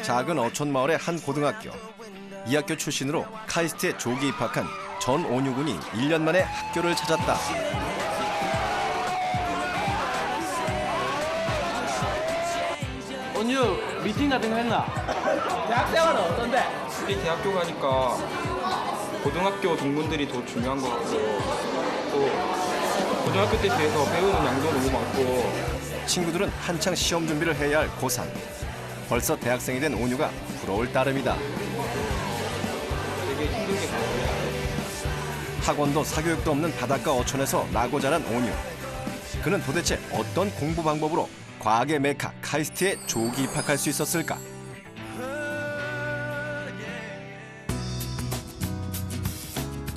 작은 어촌 마을의 한 고등학교. 이 학교 출신으로 카이스트에 조기 입학한 전온유 군이 1년 만에 학교를 찾았다. 온유 미팅 같은 거 했나? 대학생활은 어떤데? 우리 대학교 가니까 고등학교 동문들이 더 중요한 것 같고 또 고등학교 때 비해서 배우는 양도 너무 많고 친구들은 한창 시험 준비를 해야 할 고3. 벌써 대학생이 된 온유가 부러울 따름이다. 되게 힘들게 공부해야 돼. 학원도 사교육도 없는 바닷가 어촌에서 나고 자란 온유. 그는 도대체 어떤 공부 방법으로 과학의 메카 카이스트에 조기 입학할 수 있었을까?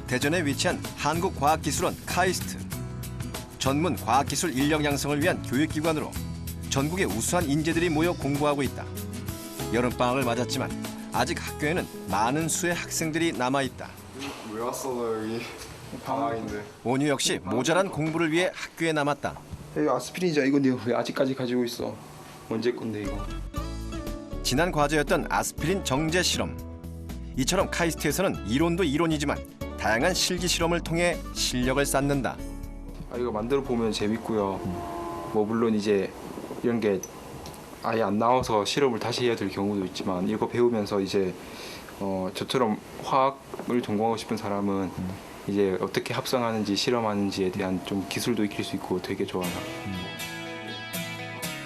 대전에 위치한 한국과학기술원 카이스트. 전문 과학기술 인력 양성을 위한 교육기관으로 전국의 우수한 인재들이 모여 공부하고 있다. 여름방학을 맞았지만 아직 학교에는 많은 수의 학생들이 남아있다. 왜 왔어 너 여기? 방학인데. 온유 역시 모자란 공부를 위해 학교에 남았다. 이거 아스피린이잖아. 이거 내가 왜 아직까지 가지고 있어? 언제 건데 이거? 지난 과제였던 아스피린 정제 실험. 이처럼 카이스트에서는 이론도 이론이지만 다양한 실기 실험을 통해 실력을 쌓는다. 이거 만들어 보면 재밌고요. 뭐 물론 이제 이런 게 아예 안 나와서 실험을 다시 해야 될 경우도 있지만 이거 배우면서 이제 저처럼 화학을 전공하고 싶은 사람은 이제 어떻게 합성하는지 실험하는지에 대한 좀 기술도 익힐 수 있고 되게 좋아요.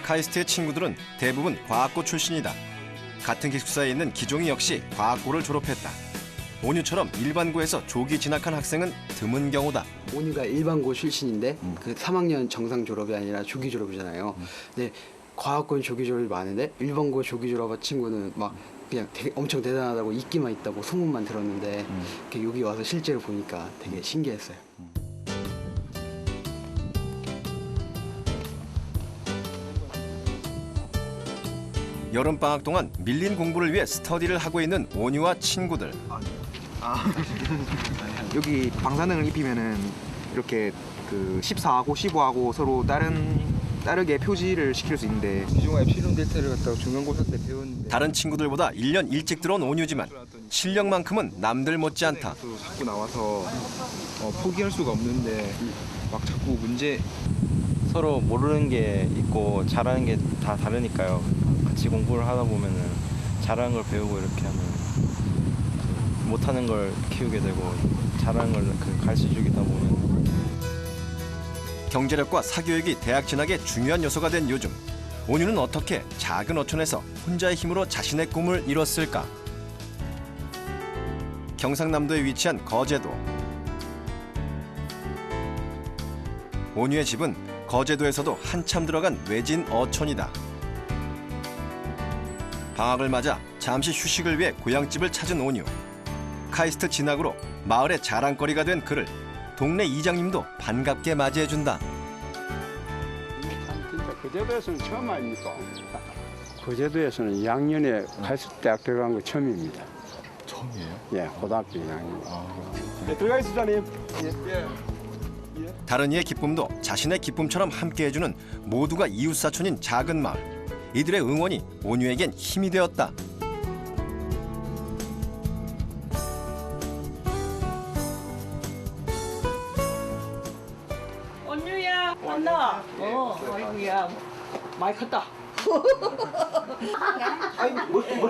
카이스트의 친구들은 대부분 과학고 출신이다. 같은 기숙사에 있는 기종이 역시 과학고를 졸업했다. 온유처럼 일반고에서 조기 진학한 학생은 드문 경우다. 온유가 일반고 출신인데 그 3학년 정상 졸업이 아니라 조기 졸업이잖아요. 근데 과학고는 조기 졸업이 많은데 일반고 조기 졸업한 친구는 막 그냥 되게 엄청 대단하다고 인기만 있다고 소문만 들었는데 이렇게 여기 와서 실제로 보니까 되게 신기했어요. 여름방학 동안 밀린 공부를 위해 스터디를 하고 있는 온유와 친구들. 여기 방사능을 입히면은 이렇게 그 14하고 15하고 서로 다르게 표시를 시킬 수 있는데 기종의 필름 델타를 갖다가 중간고사 때 배웠는데 다른 친구들보다 1년 일찍 들어온 온유지만 실력만큼은 남들 못지않다. 자꾸 나와서 포기할 수가 없는데 막 자꾸 문제 서로 모르는 게 있고 잘하는 게 다 다르니까요. 같이 공부를 하다 보면은 잘하는 걸 배우고 이렇게 하면 못하는 걸 키우게 되고 잘하는 걸 가르쳐 주기다 보면 경제력과 사교육이 대학 진학의 중요한 요소가 된 요즘, 온유는 어떻게 작은 어촌에서 혼자의 힘으로 자신의 꿈을 이뤘을까? 경상남도에 위치한 거제도. 온유의 집은 거제도에서도 한참 들어간 외진 어촌이다. 방학을 맞아 잠시 휴식을 위해 고향집을 찾은 온유. 카이스트 진학으로 마을의 자랑거리가 된 그를 동네 이장님도 반갑게 맞이해준다. 진짜 거제도에서는 처음 아닙니까? 거제도에서는 2학년에 카이스트 대학 들어간 거 처음입니다. 처음이에요? 예, 고등학교 2학년. 네, 들어가겠습니다, 다른 이의 기쁨도 자신의 기쁨처럼 함께해주는 모두가 이웃사촌인 작은 마을. 이들의 응원이 온유에겐 힘이 되었다. 온유야, 왔나? 아이고야, 많이 컸다.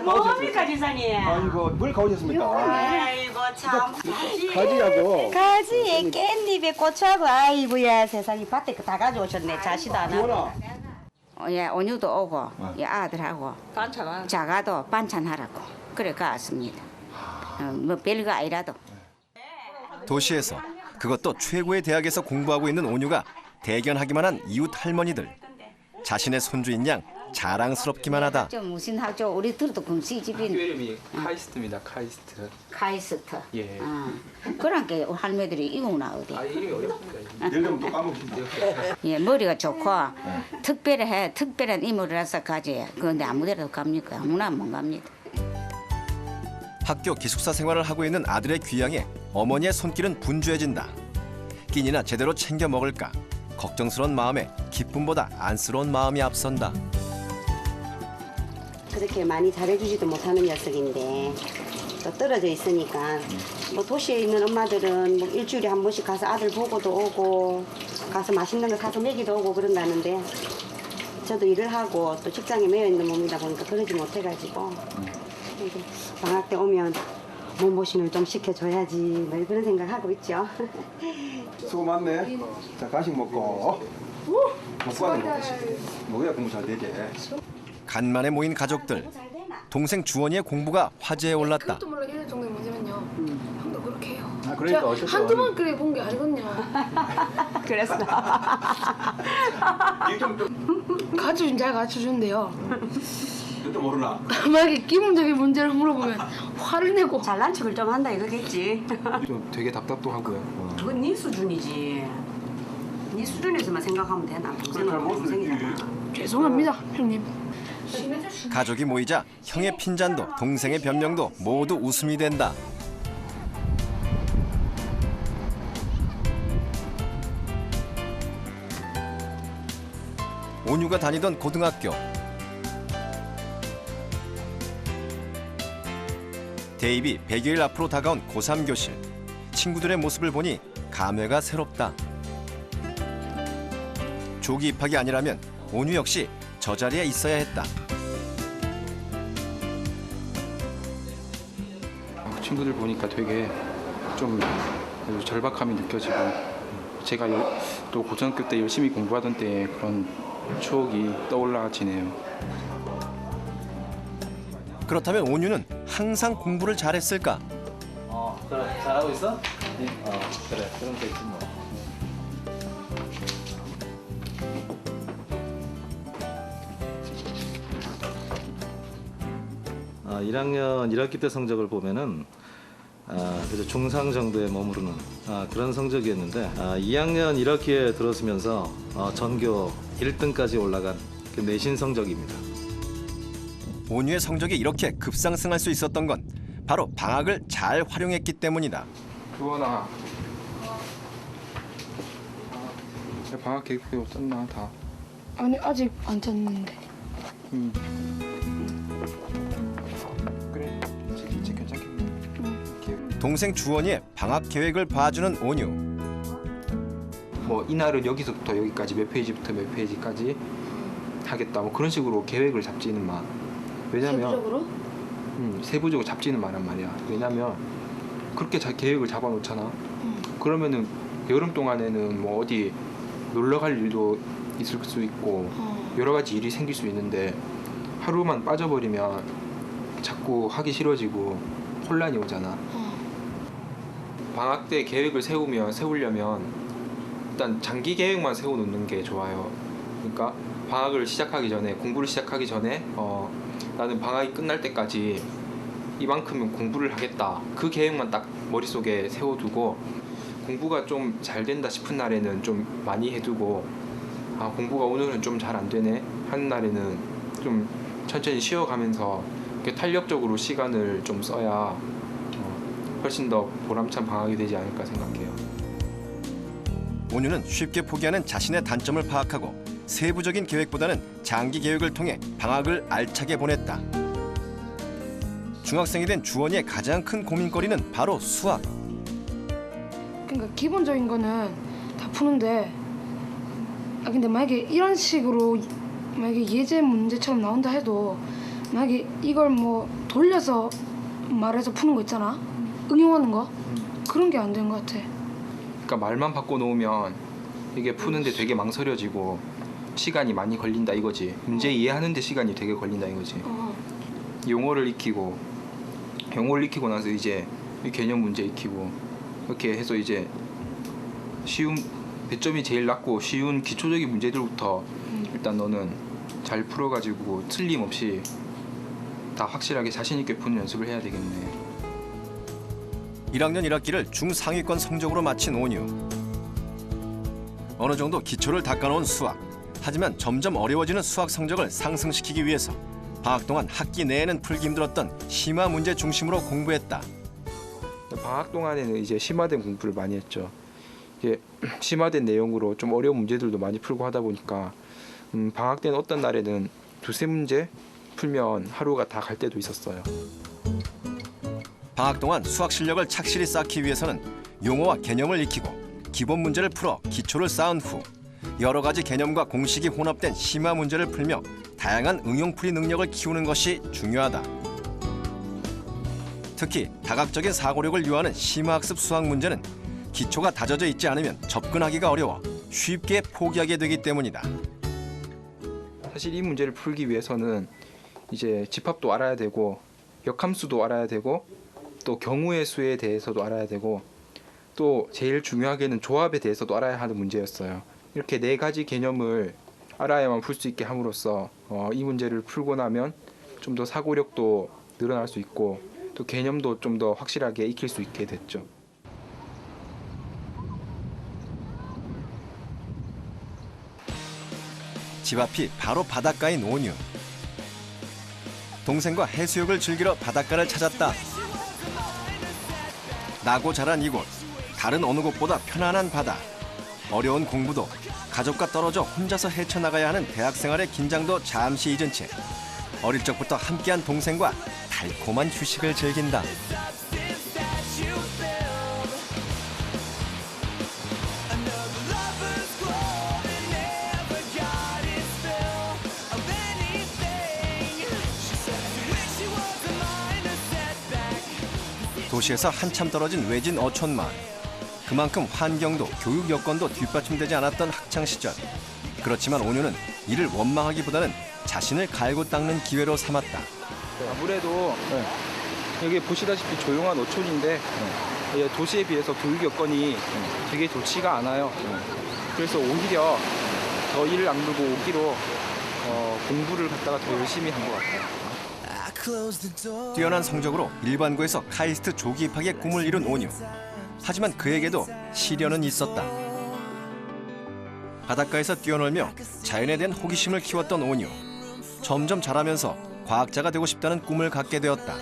뭡니까 지산이? 아이고, 뭘 가오셨습니까? 아이고 참. 가지하고. 가지 깻잎에 고추하고 아이고야 세상에 밭에 다 가져오셨네. 자시도 안 하고. 예, 온유도 오고 예, 아들하고 반찬. 자가도 반찬하라고 그래 갔습니다. 뭐 별거 아니라도. 도시에서, 그것도 최고의 대학에서 공부하고 있는 온유가 대견하기만 한 이웃 할머니들. 자신의 손주인 양 자랑스럽기만 하다. 저 무슨 학교 우리 들도 금시 학교 집인 이름이 카이스트입니다. 카이스트. 카이스트. 예. 그러니까 할매들이 이구나 어디. 이름이 어렵습니다. 이름 또 까먹으신다. 예, 머리가 좋고 특별해 특별한 인물이라서 가지. 그런데 아무데라도 갑니까? 아무나 못 갑니다. 학교 기숙사 생활을 하고 있는 아들의 귀향에 어머니의 손길은 분주해진다. 끼니나 제대로 챙겨 먹을까? 걱정스러운 마음에 기쁨보다 안쓰러운 마음이 앞선다. 그렇게 많이 잘해주지도 못하는 녀석인데 또 떨어져 있으니까 뭐 도시에 있는 엄마들은 뭐 일주일에 한 번씩 가서 아들 보고도 오고 가서 맛있는 거 사서 먹이도 오고 그런다는데 저도 일을 하고 또 직장에 매여 있는 몸이다 보니까 그러지 못해가지고 이제 방학 때 오면 몸보신을 좀 시켜줘야지 뭐 그런 생각하고 있죠. 수고 많네. 자, 간식 먹고. 먹고 하는 거지. 먹어야 공부 잘 되지. 간만에 모인 가족들. 동생 주원이의 공부가 화제에 올랐다. 그것도 몰라 이럴 정도면 뭐냐면요. 형도 그렇게 해요. 아, 그러니까 제가 어쨌든 한두 번 그래 본 게 아니거든요. 그랬어. 가르쳐준 잘 가르쳐주는데요. 또 모르나? 만약에 기본적인 문제를 물어보면 화를 내고 잘난 척을 좀 한다 이거겠지. 좀 되게 답답도 하고요. 그건 네 수준이지. 네 수준에서만 생각하면 되나? 동생은 동생이잖아. 죄송합니다 형님. 가족이 모이자 형의 핀잔도 동생의 변명도 모두 웃음이 된다. 온유가 다니던 고등학교. 대입이 100일 앞으로 다가온 고3 교실. 친구들의 모습을 보니 감회가 새롭다. 조기 입학이 아니라면 온유 역시 저 자리에 있어야 했다. 친구들 보니까 되게 좀 절박함이 느껴지고 제가 또 고등학교 때 열심히 공부하던 때의 그런 추억이 떠올라지네요. 그렇다면 온유는 항상 공부를 잘했을까? 그래 잘하고 있어? 그래 그럼 됐지 뭐. 아, 1학년 1학기 때 성적을 보면은 그래서 중상 정도에 머무르는 그런 성적이었는데 2학년 1학기에 들어서면서 전교 1등까지 올라간 그 내신 성적입니다. 온유의 성적이 이렇게 급상승할 수 있었던 건 바로 방학을 잘 활용했기 때문이다. 주원아, 방학 계획표 짰나 다? 아니 아직 안 짰는데. 그래, 이제 괜찮겠네. 동생 주원이의 방학 계획을 봐주는 온유. 뭐 이날은 여기서부터 여기까지 몇 페이지부터 몇 페이지까지 하겠다. 뭐 그런 식으로 계획을 잡지는 마. 왜냐면 세부적으로? 세부적으로 잡지는 마란 말이야. 왜냐면 그렇게 계획을 잡아놓잖아. 그러면은 여름 동안에는 뭐 어디 놀러 갈 일도 있을 수 있고 여러 가지 일이 생길 수 있는데 하루만 빠져버리면 자꾸 하기 싫어지고 혼란이 오잖아. 방학 때 계획을 세우려면 일단 장기 계획만 세워놓는 게 좋아요. 그러니까 방학을 시작하기 전에 공부를 시작하기 전에 나는 방학이 끝날 때까지 이만큼은 공부를 하겠다. 그 계획만 딱 머릿속에 세워두고 공부가 좀 잘 된다 싶은 날에는 좀 많이 해두고 공부가 오늘은 좀 잘 안 되네 하는 날에는 좀 천천히 쉬어가면서 이렇게 탄력적으로 시간을 좀 써야 훨씬 더 보람찬 방학이 되지 않을까 생각해요. 온유는 쉽게 포기하는 자신의 단점을 파악하고 세부적인 계획보다는 장기 계획을 통해 방학을 알차게 보냈다. 중학생이 된 주원이의 가장 큰 고민거리는 바로 수학. 그러니까 기본적인 거는 다 푸는데 근데 만약에 이런 식으로 만약에 예제 문제처럼 나온다 해도 만약에 이걸 뭐 돌려서 말해서 푸는 거 있잖아. 응용하는 거 그런 게 안 된 것 같아. 그러니까 말만 바꿔놓으면 이게 푸는데 되게 망설여지고 시간이 많이 걸린다 이거지. 문제 이해하는데 시간이 되게 걸린다 이거지. 용어를 익히고 나서 이제 개념 문제 익히고 이렇게 해서 이제 쉬운 배점이 제일 낮고 쉬운 기초적인 문제들부터 일단 너는 잘 풀어가지고 틀림없이 다 확실하게 자신 있게 푸는 연습을 해야 되겠네. 1학년 1학기를 중상위권 성적으로 마친 온유. 어느 정도 기초를 닦아놓은 수학. 하지만 점점 어려워지는 수학 성적을 상승시키기 위해서 방학 동안 학기 내에는 풀기 힘들었던 심화 문제 중심으로 공부했다. 방학 동안에는 이제 심화된 공부를 많이 했죠. 이게 심화된 내용으로 좀 어려운 문제들도 많이 풀고 하다 보니까 방학 때는 어떤 날에는 두세 문제 풀면 하루가 다 갈 때도 있었어요. 방학 동안 수학 실력을 착실히 쌓기 위해서는 용어와 개념을 익히고 기본 문제를 풀어 기초를 쌓은 후 여러 가지 개념과 공식이 혼합된 심화 문제를 풀며 다양한 응용풀이 능력을 키우는 것이 중요하다. 특히 다각적인 사고력을 요하는 심화학습 수학 문제는 기초가 다져져 있지 않으면 접근하기가 어려워 쉽게 포기하게 되기 때문이다. 사실 이 문제를 풀기 위해서는 이제 집합도 알아야 되고 역함수도 알아야 되고 또 경우의 수에 대해서도 알아야 되고 또 제일 중요하게는 조합에 대해서도 알아야 하는 문제였어요. 이렇게 4가지 개념을 알아야만 풀 수 있게 함으로써 이 문제를 풀고 나면 좀 더 사고력도 늘어날 수 있고 또 개념도 좀 더 확실하게 익힐 수 있게 됐죠. 집 앞이 바로 바닷가인 온유. 동생과 해수욕을 즐기러 바닷가를 찾았다. 나고 자란 이곳, 다른 어느 곳보다 편안한 바다. 어려운 공부도 가족과 떨어져 혼자서 헤쳐나가야 하는 대학 생활의 긴장도 잠시 잊은 채 어릴 적부터 함께한 동생과 달콤한 휴식을 즐긴다. 도시에서 한참 떨어진 외진 어촌마을. 그만큼 환경도 교육 여건도 뒷받침되지 않았던 학창시절. 그렇지만 온유는 이를 원망하기보다는 자신을 갈고 닦는 기회로 삼았다. 아무래도 여기 보시다시피 조용한 어촌인데 도시에 비해서 교육 여건이 되게 좋지가 않아요. 그래서 오히려 더 일을 악물고 오기로 공부를 갖다가 더 열심히 한 것 같아요. 뛰어난 성적으로 일반고에서 카이스트 조기 입학의 꿈을 이룬 온유. 하지만 그에게도 시련은 있었다. 바닷가에서 뛰어놀며 자연에 대한 호기심을 키웠던 온유. 점점 자라면서 과학자가 되고 싶다는 꿈을 갖게 되었다.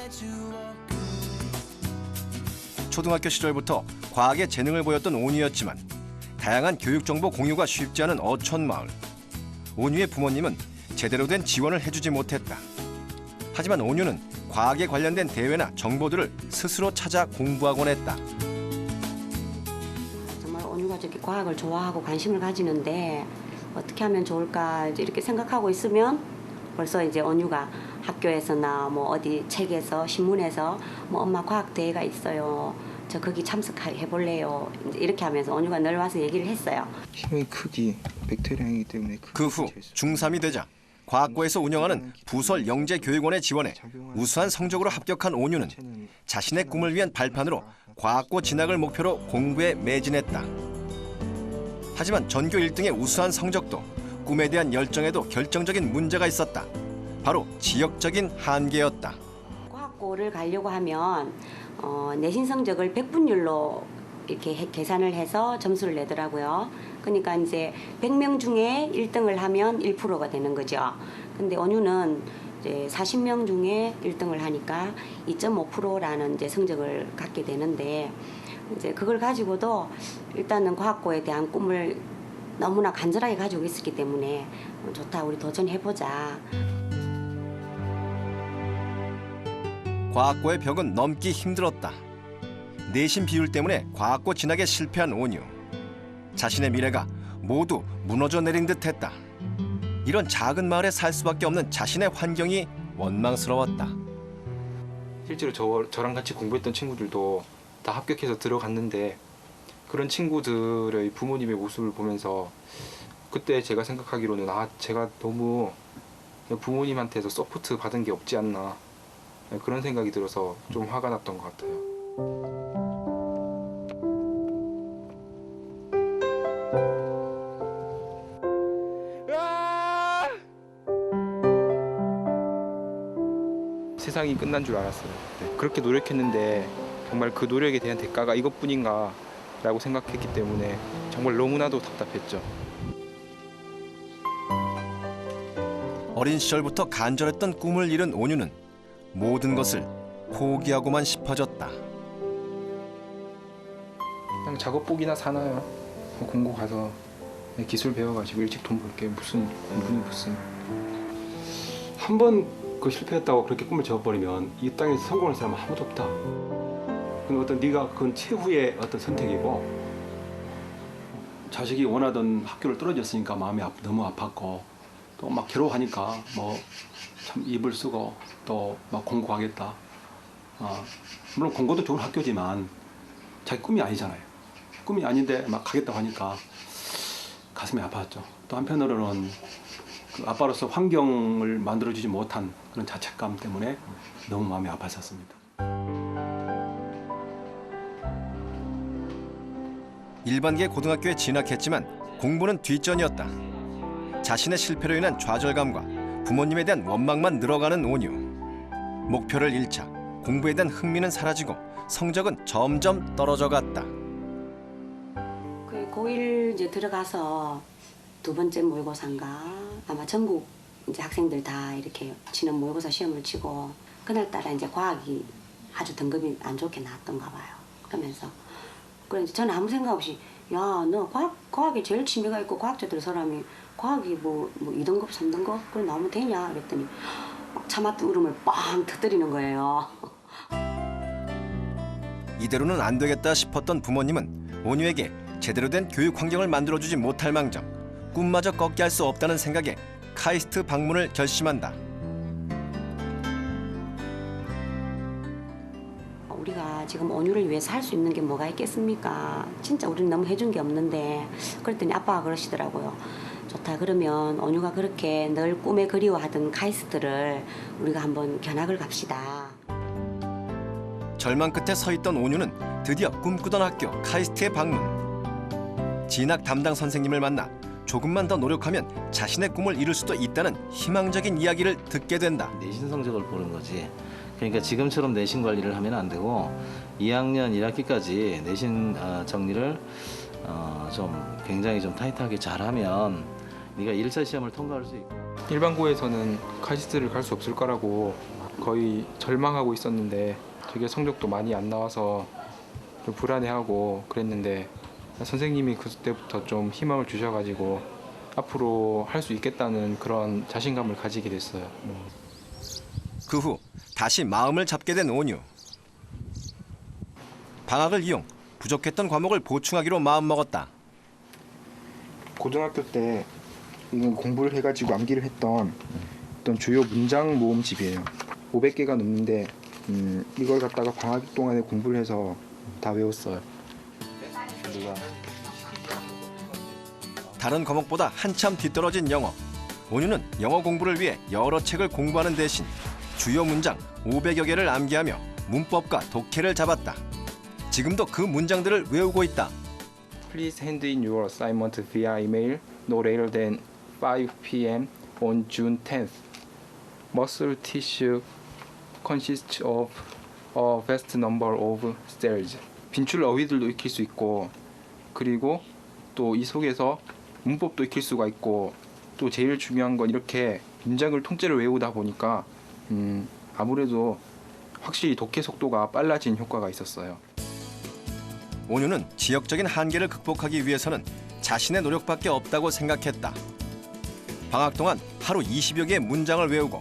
초등학교 시절부터 과학에 재능을 보였던 온유였지만 다양한 교육 정보 공유가 쉽지 않은 어촌 마을. 온유의 부모님은 제대로 된 지원을 해주지 못했다. 하지만 온유는 과학에 관련된 대회나 정보들을 스스로 찾아 공부하곤 했다. 정말 온유가 저렇게 과학을 좋아하고 관심을 가지는데 어떻게 하면 좋을까 이렇게 생각하고 있으면 벌써 이제 온유가 학교에서나 뭐 어디 책에서 신문에서 뭐 엄마 과학 대회가 있어요. 저 거기 참석해 볼래요. 이렇게 하면서 온유가 늘 와서 얘기를 했어요. 힘의 크기, 백테리아이기 때문에 그 후 중3이 되자 과학고에서 운영하는 부설 영재교육원에 지원해 우수한 성적으로 합격한 온유는 자신의 꿈을 위한 발판으로 과학고 진학을 목표로 공부에 매진했다. 하지만 전교 1등의 우수한 성적도 꿈에 대한 열정에도 결정적인 문제가 있었다. 바로 지역적인 한계였다. 과학고를 가려고 하면 내신 성적을 100분율로 이렇게 계산을 해서 점수를 내더라고요. 그러니까 이제 100명 중에 1등을 하면 1%가 되는 거죠. 근데 온유는 이제 40명 중에 1등을 하니까 2.5%라는 이제 성적을 갖게 되는데 이제 그걸 가지고도 일단은 과학고에 대한 꿈을 너무나 간절하게 가지고 있었기 때문에 좋다, 우리 도전해보자. 과학고의 벽은 넘기 힘들었다. 내신 비율 때문에 과학고 진학에 실패한 온유. 자신의 미래가 모두 무너져 내린 듯했다. 이런 작은 마을에 살 수밖에 없는 자신의 환경이 원망스러웠다. 실제로 저랑 같이 공부했던 친구들도 다 합격해서 들어갔는데 그런 친구들의 부모님의 모습을 보면서 그때 제가 생각하기로는 제가 너무 부모님한테서 서포트 받은 게 없지 않나 그런 생각이 들어서 좀 화가 났던 것 같아요. 세상이 끝난 줄 알았어요. 그렇게 노력했는데 정말 그 노력에 대한 대가가 이것뿐인가 라고 생각했기 때문에 정말 너무나도 답답했죠. 어린 시절부터 간절했던 꿈을 이룬 온유는 모든 것을 포기하고만 싶어졌다. 그냥 작업복이나 사나요. 공고 가서 기술 배워가지고 일찍 돈 벌게 무슨 공부는 무슨. 한번 그 실패했다고 그렇게 꿈을 접어버리면 이 땅에서 성공할 사람은 아무도 없다. 근데 어떤 네가 그건 최후의 어떤 선택이고 자식이 원하던 학교를 떨어졌으니까 마음이 너무 아팠고 또 막 괴로워하니까 뭐 참 입을 쓰고 또 막 공부하겠다. 물론 공고도 좋은 학교지만 자기 꿈이 아니잖아요. 꿈이 아닌데 막 가겠다고 하니까 가슴이 아팠죠. 또 한편으로는 그 아빠로서 환경을 만들어주지 못한 그런 자책감 때문에 너무 마음이 아팠었습니다. 일반계 고등학교에 진학했지만 공부는 뒷전이었다. 자신의 실패로 인한 좌절감과 부모님에 대한 원망만 늘어가는 온유. 목표를 잃자 공부에 대한 흥미는 사라지고 성적은 점점 떨어져 갔다. 그 고1 이제 들어가서 두 번째 모의고사인가 아마 전국 이제 학생들 다 이렇게 치는 모의고사 시험을 치고 그날따라 이제 과학이 아주 등급이 안 좋게 나왔던가 봐요. 그러면서 그래서 저는 아무 생각 없이 야, 너 과학에 제일 취미가 있고 과학자들 사람이 과학이 뭐 2등급, 3등급 그래 나오면 되냐 그랬더니 막 차마 울음을 빵 터뜨리는 거예요. 이대로는 안 되겠다 싶었던 부모님은 온유에게 제대로 된 교육 환경을 만들어주지 못할 망정 꿈마저 꺾게 할 수 없다는 생각에 카이스트 방문을 결심한다. 우리가 지금 온유를 위해서 할 수 있는 게 뭐가 있겠습니까? 진짜 우리는 너무 해준 게 없는데 그랬더니 아빠가 그러시더라고요. 좋다 그러면 온유가 그렇게 늘 꿈에 그리워하던 카이스트를 우리가 한번 견학을 갑시다. 절망 끝에 서 있던 온유는 드디어 꿈꾸던 학교 카이스트에 방문. 진학 담당 선생님을 만나 조금만 더 노력하면 자신의 꿈을 이룰 수도 있다는 희망적인 이야기를 듣게 된다. 내신 성적을 보는 거지. 그러니까 지금처럼 내신 관리를 하면 안 되고 2학년 1학기까지 내신 정리를 좀 굉장히 좀 타이트하게 잘하면 네가 1차 시험을 통과할 수 있고. 일반고에서는 카이스트를 갈 수 없을 거라고 거의 절망하고 있었는데 되게 성적도 많이 안 나와서 좀 불안해하고 그랬는데 선생님이 그때부터 좀 희망을 주셔가지고 앞으로 할 수 있겠다는 그런 자신감을 가지게 됐어요. 그 후 다시 마음을 잡게 된 온유. 방학을 이용 부족했던 과목을 보충하기로 마음먹었다. 고등학교 때 이건 공부를 해가지고 암기를 했던 어떤 주요 문장 모음집이에요. 500개가 넘는데 이걸 갖다가 방학 동안에 공부를 해서 다 외웠어요. 다른 과목보다 한참 뒤떨어진 영어. 온유는 영어 공부를 위해 여러 책을 공부하는 대신 주요 문장 500여 개를 암기하며 문법과 독해를 잡았다. 지금도 그 문장들을 외우고 있다. Please hand in your assignment via email no later than 5 p.m. on June 10th. Muscle tissue consists of a vast number of cells. 빈출 어휘들도 익힐 수 있고 그리고 또 이 속에서 문법도 익힐 수가 있고 또 제일 중요한 건 이렇게 문장을 통째로 외우다 보니까 아무래도 확실히 독해 속도가 빨라진 효과가 있었어요. 온유는 지역적인 한계를 극복하기 위해서는 자신의 노력밖에 없다고 생각했다. 방학 동안 하루 20여 개의 문장을 외우고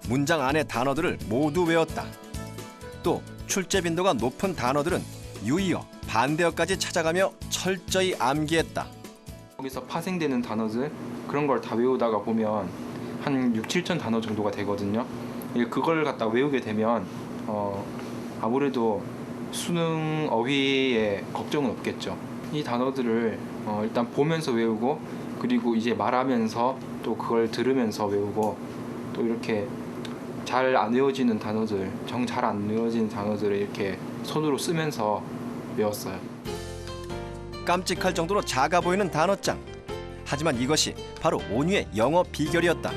문장 안의 단어들을 모두 외웠다. 또 출제 빈도가 높은 단어들은 유의어, 반대어까지 찾아가며 철저히 암기했다. 거기서 파생되는 단어들 그런 걸 다 외우다가 보면 한 6, 7천 단어 정도가 되거든요. 그걸 갖다 외우게 되면 아무래도 수능 어휘에 걱정은 없겠죠. 이 단어들을 일단 보면서 외우고 그리고 이제 말하면서 또 그걸 들으면서 외우고 또 이렇게 잘 안 외워지는 단어들, 정 잘 안 외워지는 단어들을 이렇게 손으로 쓰면서 외웠어요. 깜찍할 정도로 작아 보이는 단어장. 하지만 이것이 바로 온유의 영어 비결이었다.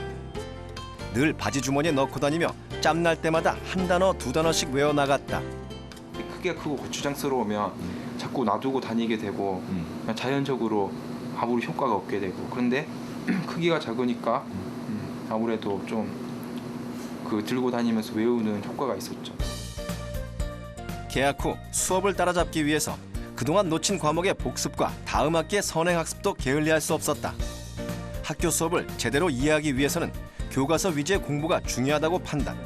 늘 바지 주머니에 넣고 다니며 짬날 때마다 한 단어, 두 단어씩 외워나갔다. 크기가 크고 고추장스러우면 자꾸 놔두고 다니게 되고 그냥 자연적으로 아무리 효과가 없게 되고 그런데 크기가 작으니까 아무래도 좀 그 들고 다니면서 외우는 효과가 있었죠. 개학 후 수업을 따라잡기 위해서 그동안 놓친 과목의 복습과 다음 학기의 선행학습도 게을리할 수 없었다. 학교 수업을 제대로 이해하기 위해서는 교과서 위주의 공부가 중요하다고 판단.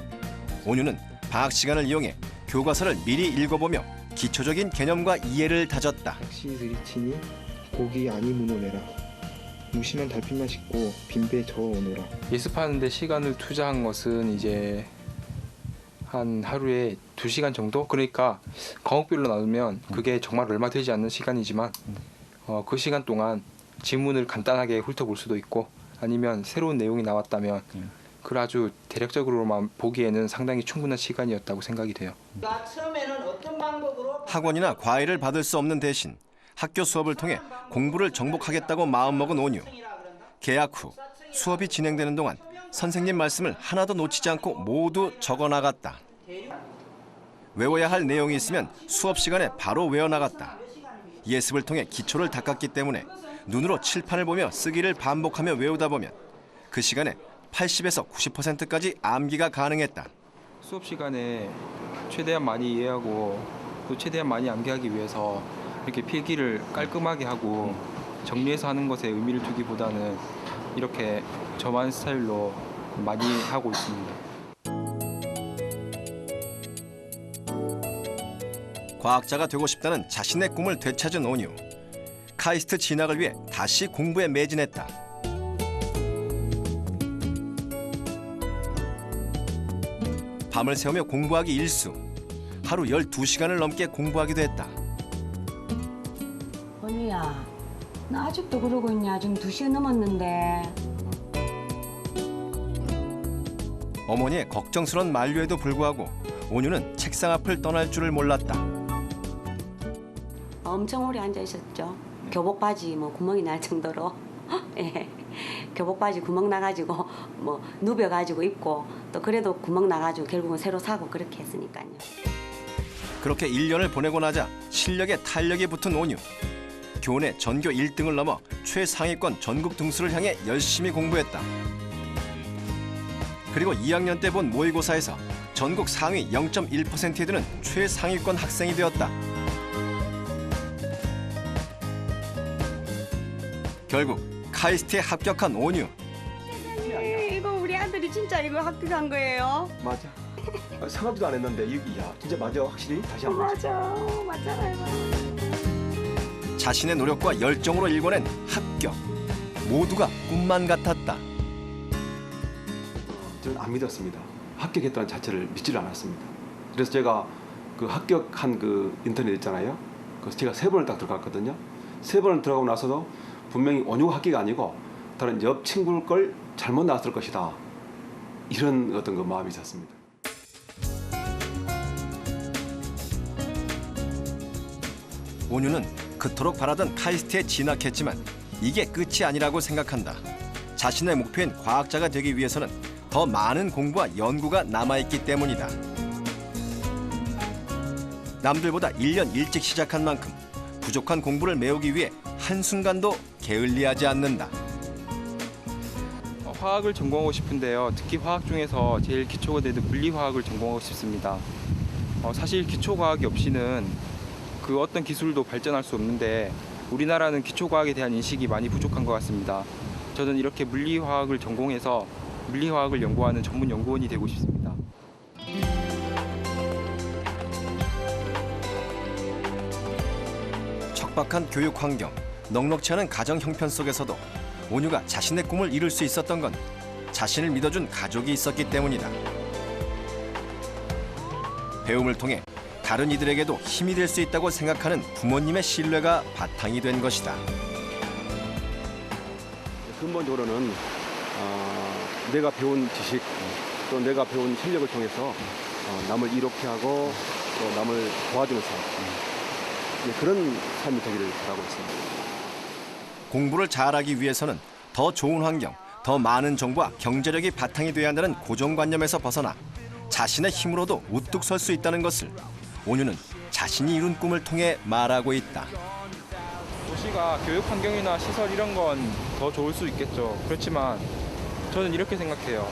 온유는 방학 시간을 이용해 교과서를 미리 읽어보며 기초적인 개념과 이해를 다졌다. 낚시 들이치니 고기 아니 문어내라. 무심한 달빛만 씻고 빈배 저어오너라. 예습하는데 시간을 투자한 것은 이제 한 하루에 2시간 정도? 그러니까 과목별로 나누면 그게 정말 얼마 되지 않는 시간이지만 그 시간 동안 지문을 간단하게 훑어볼 수도 있고 아니면 새로운 내용이 나왔다면 그걸 아주 대략적으로만 보기에는 상당히 충분한 시간이었다고 생각이 돼요. 학원이나 과외를 받을 수 없는 대신 학교 수업을 통해 공부를 정복하겠다고 마음먹은 온유. 개학 후 수업이 진행되는 동안 선생님 말씀을 하나도 놓치지 않고 모두 적어나갔다. 외워야 할 내용이 있으면 수업 시간에 바로 외워나갔다. 예습을 통해 기초를 닦았기 때문에 눈으로 칠판을 보며 쓰기를 반복하며 외우다 보면 그 시간에 80에서 90%까지 암기가 가능했다. 수업 시간에 최대한 많이 이해하고 또 최대한 많이 암기하기 위해서 이렇게 필기를 깔끔하게 하고 정리해서 하는 것에 의미를 두기보다는 이렇게 저만 스타일로 많이 하고 있습니다. 과학자가 되고 싶다는 자신의 꿈을 되찾은 온유. 카이스트 진학을 위해 다시 공부에 매진했다. 밤을 새우며 공부하기 일수. 하루 12시간을 넘게 공부하기도 했다. 언니야, 나 아직도 그러고 있냐? 지금 2시간 넘었는데. 어머니의 걱정스런 만류에도 불구하고 온유는 책상 앞을 떠날 줄을 몰랐다. 엄청 오래 앉아 있었죠. 교복 바지 뭐 구멍이 날 정도로. 예. 교복 바지 구멍 나가지고 뭐 누벼가지고 입고 또 그래도 구멍 나가지고 결국은 새로 사고 그렇게 했으니까요. 그렇게 1년을 보내고 나자 실력에 탄력이 붙은 온유. 교내 전교 1등을 넘어 최상위권 전국 등수를 향해 열심히 공부했다. 그리고 2학년 때 본 모의고사에서 전국 상위 0.1%에 드는 최상위권 학생이 되었다. 결국 카이스트에 합격한 온유. 이거 우리 아들이 진짜 이거 합격한 거예요? 맞아. 생각도 안 했는데 야 진짜 맞아 확실히 다시 한번. 맞잖아요. 자신의 노력과 열정으로 일궈낸 합격. 모두가 꿈만 같았다. 저는 안 믿었습니다. 합격했다는 자체를 믿지를 않았습니다. 그래서 제가 그 합격한 그 인터넷 있잖아요. 그래서 제가 3번을 딱 들어갔거든요. 3번을 들어가고 나서도 분명히 온유가 합격이 아니고 다른 옆 친구 걸 잘못 나왔을 것이다. 이런 어떤 그 마음이 있었습니다. 온유는 그토록 바라던 카이스트에 진학했지만 이게 끝이 아니라고 생각한다. 자신의 목표인 과학자가 되기 위해서는 더 많은 공부와 연구가 남아있기 때문이다. 남들보다 1년 일찍 시작한 만큼 부족한 공부를 메우기 위해 한순간도 게을리하지 않는다. 화학을 전공하고 싶은데요. 특히 화학 중에서 제일 기초가 되는 물리화학을 전공하고 싶습니다. 사실 기초과학이 없이는 그 어떤 기술도 발전할 수 없는데 우리나라는 기초과학에 대한 인식이 많이 부족한 것 같습니다. 저는 이렇게 물리화학을 전공해서 물리화학을 연구하는 전문 연구원이 되고 싶습니다. 척박한 교육 환경, 넉넉지 않은 가정 형편 속에서도 온유가 자신의 꿈을 이룰 수 있었던 건 자신을 믿어준 가족이 있었기 때문이다. 배움을 통해 다른 이들에게도 힘이 될 수 있다고 생각하는 부모님의 신뢰가 바탕이 된 것이다. 근본적으로는 내가 배운 지식 또 내가 배운 실력을 통해서 남을 이롭게 하고 또 남을 도와주는 삶 그런 삶이 되기를 바라고 있습니다. 공부를 잘하기 위해서는 더 좋은 환경, 더 많은 정보와 경제력이 바탕이 돼야 한다는 고정관념에서 벗어나 자신의 힘으로도 우뚝 설 수 있다는 것을 온유는 자신이 이룬 꿈을 통해 말하고 있다. 도시가 교육 환경이나 시설 이런 건 더 좋을 수 있겠죠. 그렇지만 저는 이렇게 생각해요.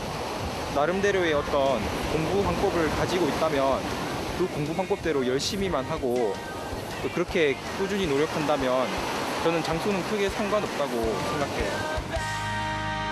나름대로의 어떤 공부 방법을 가지고 있다면 그 공부 방법대로 열심히만 하고 또 그렇게 꾸준히 노력한다면 저는 장소는 크게 상관없다고 생각해요.